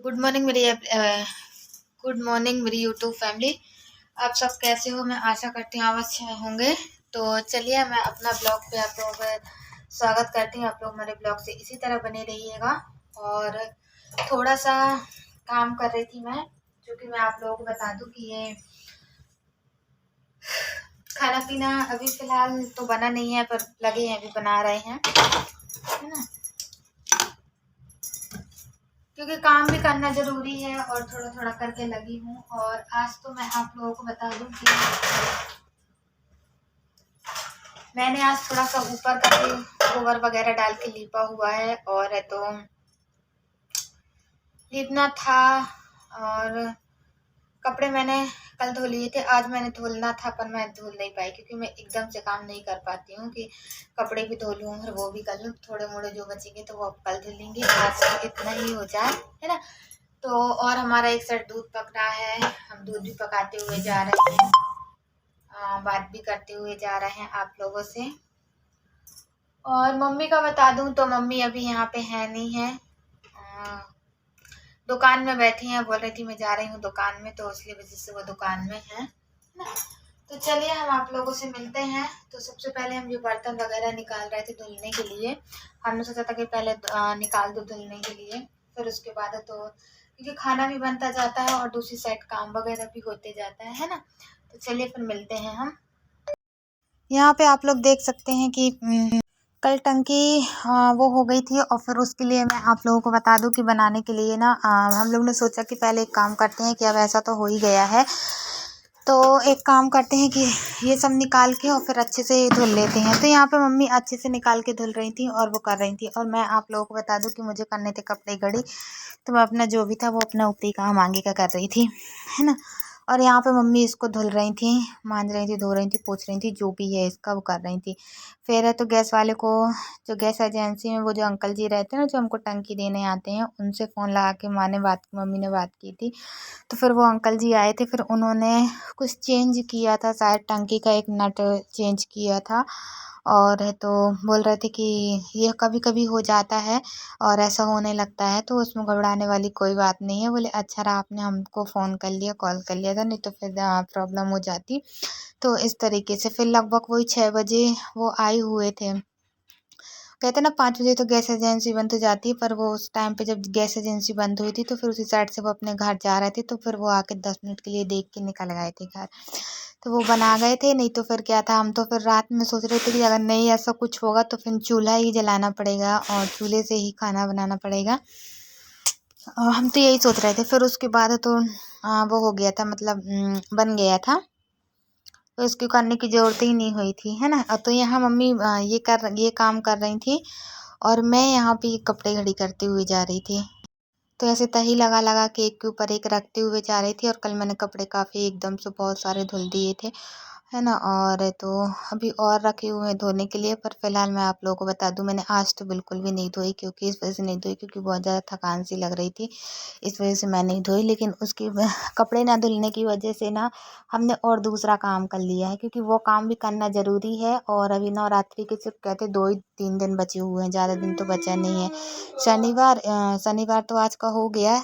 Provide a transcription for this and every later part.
Good morning good morning मेरी YouTube family. आप सब कैसे हो? मैं आशा करती हूँ आप अच्छे होंगे। तो चलिए मैं अपना ब्लॉग पे आप लोगों का स्वागत करती हूँ। आप लोग मेरे ब्लॉग से इसी तरह बने रहिएगा। और थोड़ा सा काम कर रही थी मैं, जो कि मैं आप लोगों को बता दूं कि ये खाना पीना अभी फ़िलहाल तो बना नहीं है, पर लगे हैं अभी बना रहे हैं, है ना, क्योंकि काम भी करना ज़रूरी है और थोड़ा थोड़ा करके लगी हूँ। और आज तो मैं आप लोगों को बता दूं कि मैंने आज थोड़ा सा ऊपर का भी गोबर वगैरह डाल के लीपा हुआ है, और तो लीपना था। और कपड़े मैंने कल धो लिए थे, आज मैंने धुलना था पर मैं धुल नहीं पाई, क्योंकि मैं एकदम से काम नहीं कर पाती हूँ कि कपड़े भी धो लूँ और वो भी कर लूँ। थोड़े मोड़े जो बचेंगे तो वो कल धुल लेंगे, आज तो इतना ही हो जाए, है ना। तो और हमारा एक साइड दूध पक रहा है, हम दूध भी पकाते हुए जा रहे हैं, बात भी करते हुए जा रहे हैं आप लोगों से। और मम्मी का बता दूं तो मम्मी अभी यहाँ पे है नहीं है, दुकान में बैठी हैं। बोल रही थी मैं जा रही हूँ दुकान में, तो इसलिए वजह से वो दुकान में है ना। तो चलिए हम आप लोगों से मिलते हैं। तो सबसे पहले हम जो बर्तन वगैरह निकाल रहे थे धुलने के लिए, हमने सोचा था कि पहले निकाल दो धुलने के लिए, फिर उसके बाद तो क्योंकि खाना भी बनता जाता है और दूसरी साइड काम वगैरह भी होते जाता है ना। तो चलिए फिर मिलते हैं हम। यहाँ पे आप लोग देख सकते हैं कि कल टंकी वो हो गई थी, और फिर उसके लिए मैं आप लोगों को बता दूं कि बनाने के लिए ना हम लोग ने सोचा कि पहले एक काम करते हैं कि अब ऐसा तो हो ही गया है, तो एक काम करते हैं कि ये सब निकाल के और फिर अच्छे से धुल लेते हैं। तो यहाँ पे मम्मी अच्छे से निकाल के धुल रही थी और वो कर रही थी, और मैं आप लोगों को बता दूं कि मुझे करने थे कपड़े घड़ी, तो मैं अपना जो भी था वो अपना ऊपरी काम आगे का कर रही थी, है ना। और यहाँ पे मम्मी इसको धुल रही थी, मांज रही थी, धो रही थी, पोंछ रही थी, जो भी है इसका वो कर रही थी। फिर है तो गैस वाले को, जो गैस एजेंसी में वो जो अंकल जी रहते हैं ना, जो हमको टंकी देने आते हैं, उनसे फ़ोन लगा के मम्मी ने बात की थी। तो फिर वो अंकल जी आए थे, फिर उन्होंने कुछ चेंज किया था, शायद टंकी का एक नट चेंज किया था। और है तो बोल रहे थे कि ये कभी कभी हो जाता है और ऐसा होने लगता है, तो उसमें घबराने वाली कोई बात नहीं है। बोले अच्छा रहा आपने हमको फ़ोन कर लिया, कॉल कर लिया था, नहीं तो फिर प्रॉब्लम हो जाती। तो इस तरीके से फिर लगभग वही 6 बजे वो आए हुए थे। कहते ना 5 बजे तो गैस एजेंसी बंद हो जाती है, पर वो उस टाइम पे जब गैस एजेंसी बंद हुई थी तो फिर उसी साइड से वो अपने घर जा रहे थे, तो फिर वो आके 10 मिनट के लिए देख के निकल गए थे घर। तो वो बना गए थे, नहीं तो फिर क्या था, हम तो फिर रात में सोच रहे थे कि अगर नहीं ऐसा कुछ होगा तो फिर चूल्हा ही जलाना पड़ेगा और चूल्हे से ही खाना बनाना पड़ेगा। हम तो यही सोच रहे थे। फिर उसके बाद तो वो हो गया था, मतलब बन गया था, तो इसको करने की ज़रूरत ही नहीं हुई थी, है ना। तो यहाँ मम्मी ये काम कर रही थी और मैं यहाँ पे कपड़े घड़ी करते हुए जा रही थी। तो ऐसे तही लगा लगा के एक के ऊपर एक रखते हुए जा रही थी, और कल मैंने कपड़े काफ़ी एकदम से बहुत सारे धुल दिए थे, है ना। और तो अभी और रखे हुए हैं धोने के लिए, पर फ़िलहाल मैं आप लोगों को बता दूं मैंने आज तो बिल्कुल भी नहीं धोई, क्योंकि इस वजह से नहीं धोई क्योंकि बहुत ज़्यादा थकान सी लग रही थी, इस वजह से मैं नहीं धोई। लेकिन उसकी कपड़े ना धुलने की वजह से ना हमने और दूसरा काम कर लिया है, क्योंकि वो काम भी करना ज़रूरी है। और अभी नवरात्रि के सिर्फ कहते 2 ही 3 दिन बचे हुए हैं, ज़्यादा दिन तो बचा नहीं है। शनिवार तो आज का हो गया,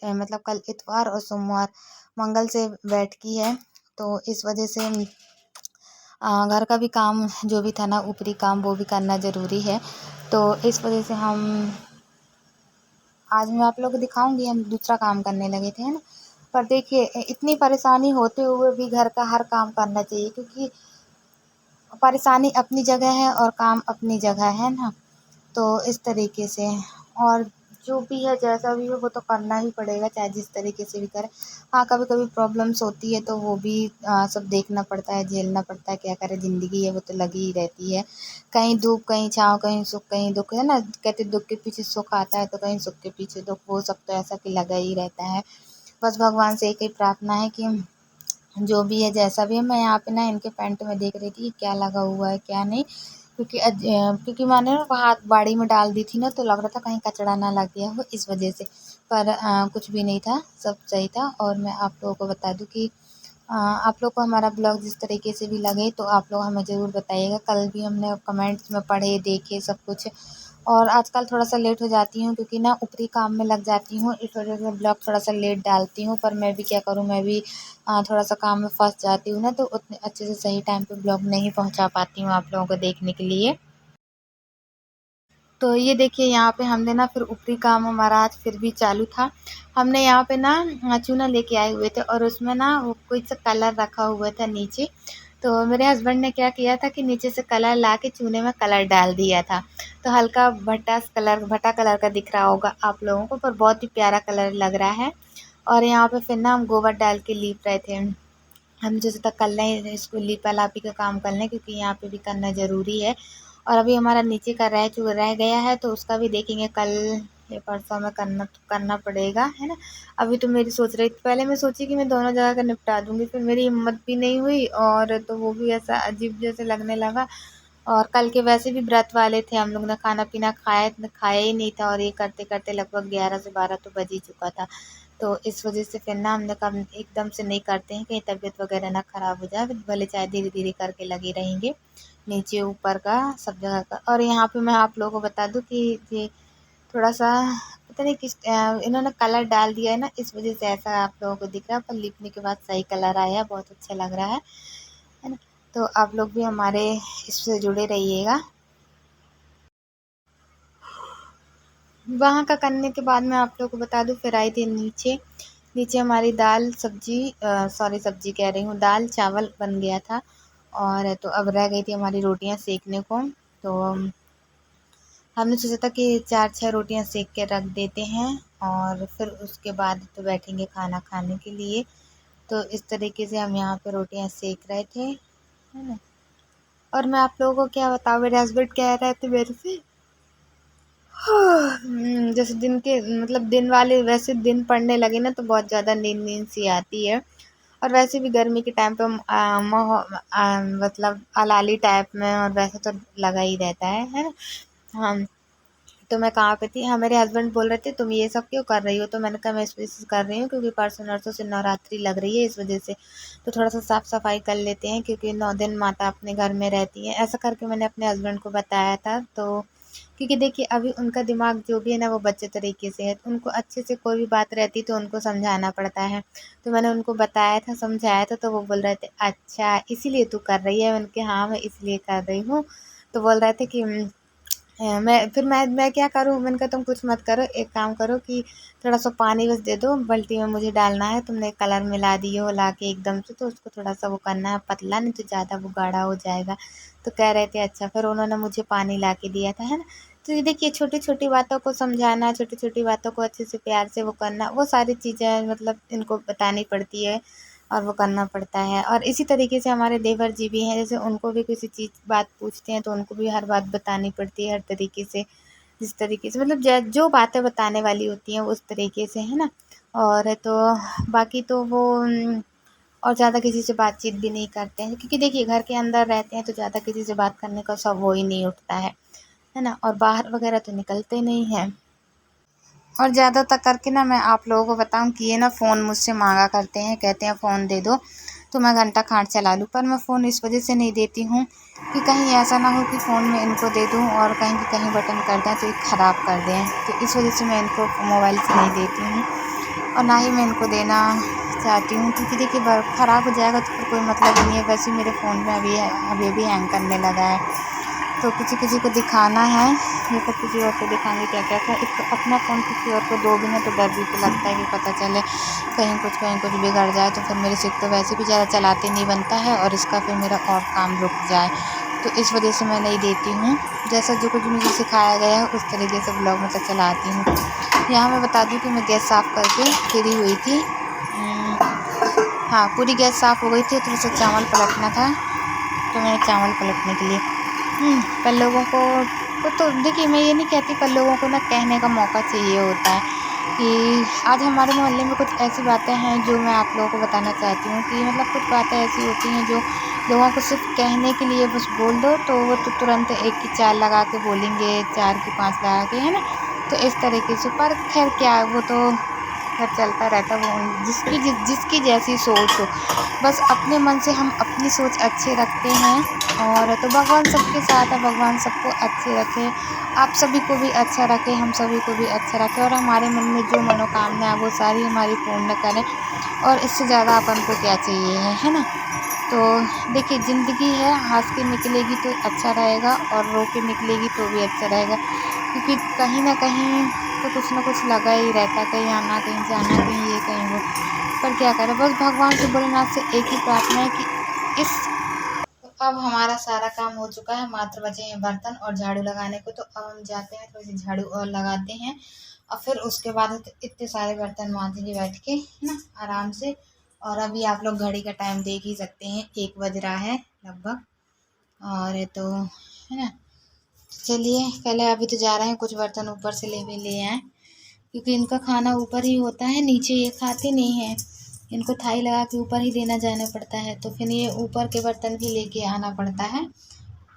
मतलब कल इतवार और सोमवार मंगल से बैठकी है, तो इस वजह से घर का भी काम जो भी था ना, ऊपरी काम, वो भी करना ज़रूरी है। तो इस वजह से हम आज मैं आप लोग को दिखाऊंगी, हम दूसरा काम करने लगे थे, है ना। पर देखिए इतनी परेशानी होते हुए भी घर का हर काम करना चाहिए, क्योंकि परेशानी अपनी जगह है और काम अपनी जगह है ना। तो इस तरीके से, और जो भी है जैसा भी है वो तो करना ही पड़ेगा, चाहे जिस तरीके से भी करें। हाँ, कभी कभी प्रॉब्लम्स होती है तो वो भी सब देखना पड़ता है, झेलना पड़ता है, क्या करें, ज़िंदगी है वो तो लगी ही रहती है। कहीं धूप कहीं छाँव, कहीं सुख कहीं दुख, है ना। कहते दुख के पीछे सुख आता है, तो कहीं सुख के पीछे दुख, वो सब तो ऐसा कि लगा ही रहता है। बस भगवान से एक ही प्रार्थना है कि जो भी है जैसा भी है। मैं यहाँ पे ना इनके पैंट में देख रही थी क्या लगा हुआ है क्या नहीं, क्योंकि मैंने ना हाथ बाड़ी में डाल दी थी ना, तो लग रहा था कहीं कचरा ना लग गया हो, इस वजह से। पर कुछ भी नहीं था, सब सही था। और मैं आप लोगों को बता दूं कि आप लोग को हमारा ब्लॉग जिस तरीके से भी लगे तो आप लोग हमें ज़रूर बताइएगा। कल भी हमने कमेंट्स में पढ़े देखे सब कुछ, और आजकल थोड़ा-सा लेट हो जाती हूँ क्योंकि ना ऊपरी काम में लग जाती हूँ, इस वजह से ब्लॉग थोड़ा-सा लेट डालती हूँ। पर मैं भी क्या करूँ, मैं भी थोड़ा-सा काम में फँस जाती हूँ ना, तो उतने अच्छे से सही टाइम पे ब्लॉग नहीं पहुँचा पाती हूँ आप लोगों को देखने के लिए। तो ये देखिए यहाँ पे हमने ना फिर ऊपरी काम हमारा आज फिर भी चालू था। हमने यहाँ पे ना चूना लेके आए हुए थे और उसमें ना वो कोई सा कलर रखा हुआ था नीचे। तो मेरे हस्बैंड ने क्या किया था कि नीचे से कलर ला के चूने में कलर डाल दिया था। तो हल्का भटा कलर का दिख रहा होगा आप लोगों को, पर बहुत ही प्यारा कलर लग रहा है। और यहाँ पे फिर ना हम गोबर डाल के लीप रहे थे। हम जो तक कर लें इसको लिपा-लापी का काम कर लें क्योंकि यहाँ पे भी करना ज़रूरी है। और अभी हमारा नीचे का रह गया है तो उसका भी देखेंगे कल या परसों में करना पड़ेगा, है ना। अभी तो मेरी सोच रही थी, पहले मैं सोची कि मैं दोनों जगह का निपटा दूँगी, फिर मेरी हिम्मत भी नहीं हुई और तो वो भी ऐसा अजीब जैसे लगने लगा। और कल के वैसे भी व्रत वाले थे, हम लोग ने खाना-पीना खाया ही नहीं था और ये करते-करते लगभग 11 से 12 तो बज ही चुका था। तो इस वजह से फिर ना हमने कहा एकदम से नहीं करते हैं, कहीं तबीयत वगैरह ना ख़राब हो जाए, भले चाहे धीरे-धीरे करके लगे रहेंगे, नीचे ऊपर का सब जगह का। और यहाँ पे मैं आप लोगों को बता दूँ कि ये थोड़ा-सा पता नहीं इन्होंने कलर डाल दिया है ना, इस वजह से ऐसा आप लोगों को दिख रहा है, पर लिपने के बाद सही कलर आया है, बहुत अच्छा लग रहा है ना। तो आप लोग भी हमारे इससे जुड़े रहिएगा। वहाँ का करने के बाद मैं आप लोगों को बता दूँ फिर आई थी नीचे। नीचे हमारी सब्ज़ी कह रही हूँ, दाल चावल बन गया था और तो अब रह गई थी हमारी रोटियाँ सेकने को। तो हमने सोचा था कि 4-6 रोटियाँ सेक के रख देते हैं और फिर उसके बाद तो बैठेंगे खाना खाने के लिए। तो इस तरीके से हम यहाँ पे रोटियाँ सेक रहे थे, है ना। और मैं आप लोगों को क्या बताऊँ, मेरे हस्बैंड कह रहे थे मेरे से जैसे दिन वाले वैसे दिन पड़ने लगे ना तो बहुत ज़्यादा नींद सी आती है। और वैसे भी गर्मी के टाइम पे मतलब आलाली टाइप में और वैसे तो लगा ही रहता है ना। हाँ, तो मैं कहाँ पे थी, हाँ मेरे हस्बैंड बोल रहे थे तुम ये सब क्यों कर रही हो, तो मैंने कहा मैं इस वजह से कर रही हूँ क्योंकि परसों नरसों से नवरात्रि लग रही है, इस वजह से तो थोड़ा सा साफ सफाई कर लेते हैं क्योंकि 9 दिन माता अपने घर में रहती है। ऐसा करके मैंने अपने हस्बैंड को बताया था। तो क्योंकि देखिए अभी उनका दिमाग जो भी है ना वो बच्चे तरीके से है, तो उनको अच्छे से कोई भी बात रहती तो उनको समझाना पड़ता है। तो मैंने उनको बताया था, समझाया था, तो वो बोल रहे थे अच्छा इसीलिए तू कर रही है। मैंने कहा हाँ मैं इसलिए कर रही हूँ। तो बोल रहे थे कि मैं क्या करूँ, मैंने कहा तुम कुछ मत करो, एक काम करो कि थोड़ा सा पानी बस दे दो बाल्टी में, मुझे डालना है, तुमने कलर मिला दिए हो ला के एकदम से, तो उसको थोड़ा सा वो करना है पतला, नहीं तो ज़्यादा वो गाढ़ा हो जाएगा। तो कह रहे थे अच्छा, फिर उन्होंने मुझे पानी ला के दिया था, है ना। तो ये देखिए छोटी छोटी बातों को समझाना, छोटी छोटी बातों को अच्छे से प्यार से वो करना, वो सारी चीज़ें मतलब इनको बतानी पड़ती है और वो करना पड़ता है। और इसी तरीके से हमारे देवर जी भी हैं, जैसे उनको भी किसी चीज़ बात पूछते हैं तो उनको भी हर बात बतानी पड़ती है हर तरीके से, जिस तरीके से मतलब जो बातें बताने वाली होती हैं उस तरीके से, है ना। और तो बाकी तो वो और ज़्यादा किसी से बातचीत भी नहीं करते हैं क्योंकि देखिए घर के अंदर रहते हैं तो ज़्यादा किसी से बात करने का सब वो ही नहीं उठता है ना। और बाहर वगैरह तो निकलते नहीं हैं। और ज़्यादातर करके ना मैं आप लोगों को बताऊं कि ये ना फ़ोन मुझसे मांगा करते हैं, कहते हैं फ़ोन दे दो तो मैं घंटा खाट चला लूँ, पर मैं फ़ोन इस वजह से नहीं देती हूँ कि कहीं ऐसा ना हो कि फ़ोन में इनको दे दूँ और कहीं बटन कर दें तो ये ख़राब कर दें। तो इस वजह से मैं इनको मोबाइल से नहीं देती हूँ और ना ही मैं इनको देना चाहती हूँ क्योंकि देखिए ख़राब हो जाएगा तो फिर कोई मतलब ही नहीं है। वैसे ही मेरे फ़ोन में अभी भी हैंग करने लगा है। तो किसी किसी को दिखाना है, ये सब किसी और को दिखाएंगे क्या क्या क्या, एक तो अपना फ़ोन किसी और को दोगे ना तो डर भी तो लगता है कि पता चले कहीं कुछ बिगड़ जाए तो फिर मेरे से तो वैसे भी ज़्यादा चलाते नहीं बनता है और इसका फिर मेरा और काम रुक जाए। तो इस वजह से मैं नहीं देती हूँ, जैसा जो कुछ मुझे सिखाया गया है उस तरीके से ब्लॉग में चलाती हूँ। यहाँ मैं बता दूँ कि मैं गैस साफ़ करके फ्री हुई थी। हाँ पूरी गैस साफ़ हो गई थी, थोड़ा सा चावल पलटना था तो मैंने चावल पलटने के लिए पर लोगों को तो देखिए मैं ये नहीं कहती, पर लोगों को ना कहने का मौका चाहिए होता है कि आज हमारे मोहल्ले में कुछ ऐसी बातें हैं जो मैं आप लोगों को बताना चाहती हूँ कि मतलब कुछ बातें ऐसी होती हैं जो लोगों को सिर्फ कहने के लिए बस बोल दो तो वो तो तुरंत एक की चार लगा के बोलेंगे, चार की पाँच लगा के, है ना। तो इस तरीके से पर खैर क्या वो तो घर चलता रहता है। वो जिसकी जैसी सोच हो, बस अपने मन से हम अपनी सोच अच्छी रखते हैं और तो भगवान सबके साथ है। भगवान सबको अच्छे रखे, आप सभी को भी अच्छा रखे, हम सभी को भी अच्छा रखे और हमारे मन में जो मनोकामना है वो सारी हमारी पूर्ण करें। और इससे ज़्यादा अपन को क्या चाहिए है ना। तो देखिए, ज़िंदगी है, हंस के निकलेगी तो अच्छा रहेगा और रो के निकलेगी तो भी अच्छा रहेगा, क्योंकि कहीं ना कहीं तो कुछ ना कुछ लगा ही रहता है, कहीं आना कहीं जाना, कहीं ये कहीं वो। पर क्या करें, बस भगवान से भोलेनाथ से एक ही प्रार्थना है कि इस अब हमारा सारा काम हो चुका है, मात्र बचे हैं बर्तन और झाड़ू लगाने को। तो अब हम जाते हैं, थोड़ी सी झाड़ू और लगाते हैं और फिर उसके बाद इतने सारे बर्तन मांजेंगे बैठ के, है ना, आराम से। और अभी आप लोग घड़ी का टाइम देख ही सकते हैं, 1 बज रहा है लगभग। और ये तो है ना, चलिए पहले अभी तो जा रहे हैं, कुछ बर्तन ऊपर से ले आए, क्योंकि इनका खाना ऊपर ही होता है, नीचे ये खाते नहीं हैं। इनको थाई लगा के ऊपर ही देना जाना पड़ता है, तो फिर ये ऊपर के बर्तन भी लेके आना पड़ता है।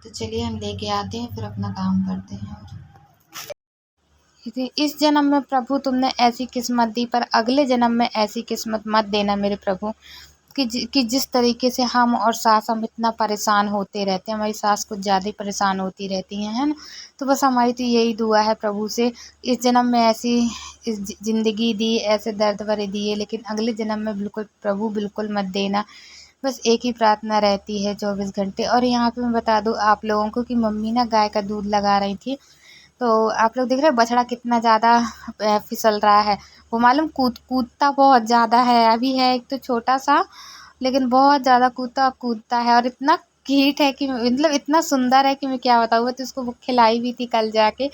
तो चलिए हम लेके आते हैं, फिर अपना काम करते हैं। क्योंकि इस जन्म में प्रभु तुमने ऐसी किस्मत दी, पर अगले जन्म में ऐसी किस्मत मत देना मेरे प्रभु, कि जिस तरीके से हम और सास हम इतना परेशान होते रहते हैं, हमारी सास कुछ ज़्यादा ही परेशान होती रहती हैं, है ना। तो बस हमारी तो यही दुआ है प्रभु से, इस जन्म में ऐसी इस ज़िंदगी दी, ऐसे दर्द भरे दिए, लेकिन अगले जन्म में बिल्कुल प्रभु बिल्कुल मत देना। बस एक ही प्रार्थना रहती है 24 घंटे। और यहाँ पे मैं बता दूँ आप लोगों को कि मम्मी ना गाय का दूध लगा रही थी, तो आप लोग देख रहे हैं बछड़ा कितना ज़्यादा फिसल रहा है। वो मालूम कूदता बहुत ज़्यादा है, अभी है एक तो छोटा सा, लेकिन बहुत ज़्यादा कूदता है और इतना क्यूट है कि मतलब इतना सुंदर है कि मैं क्या बताऊँ। मैं तो उसको वो खिलाई भी थी कल जाके,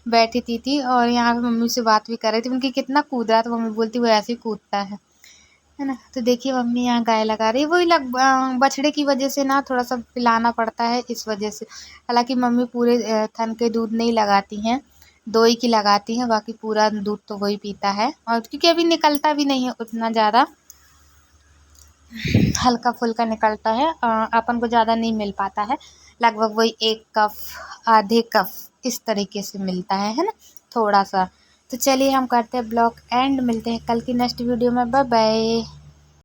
बैठी थी और यहाँ पे मम्मी से बात भी कर रही थी। उनकी कितना कूद रहा था, मम्मी बोलती वो ऐसे ही कूदता है ना। तो देखिए मम्मी यहाँ गाय लगा रही है, वही बछड़े की वजह से ना थोड़ा सा पिलाना पड़ता है इस वजह से। हालांकि मम्मी पूरे थन के दूध नहीं लगाती हैं, 2 ही की लगाती हैं, बाकी पूरा दूध तो वही पीता है। और क्योंकि अभी निकलता भी नहीं है उतना ज़्यादा, हल्का फुल्का निकलता है, अपन को ज़्यादा नहीं मिल पाता है, लगभग वही 1 कप आधे कप इस तरीके से मिलता है ना, थोड़ा सा। तो चलिए हम करते हैं ब्लॉग एंड, मिलते हैं कल की नेक्स्ट वीडियो में। Bye bye.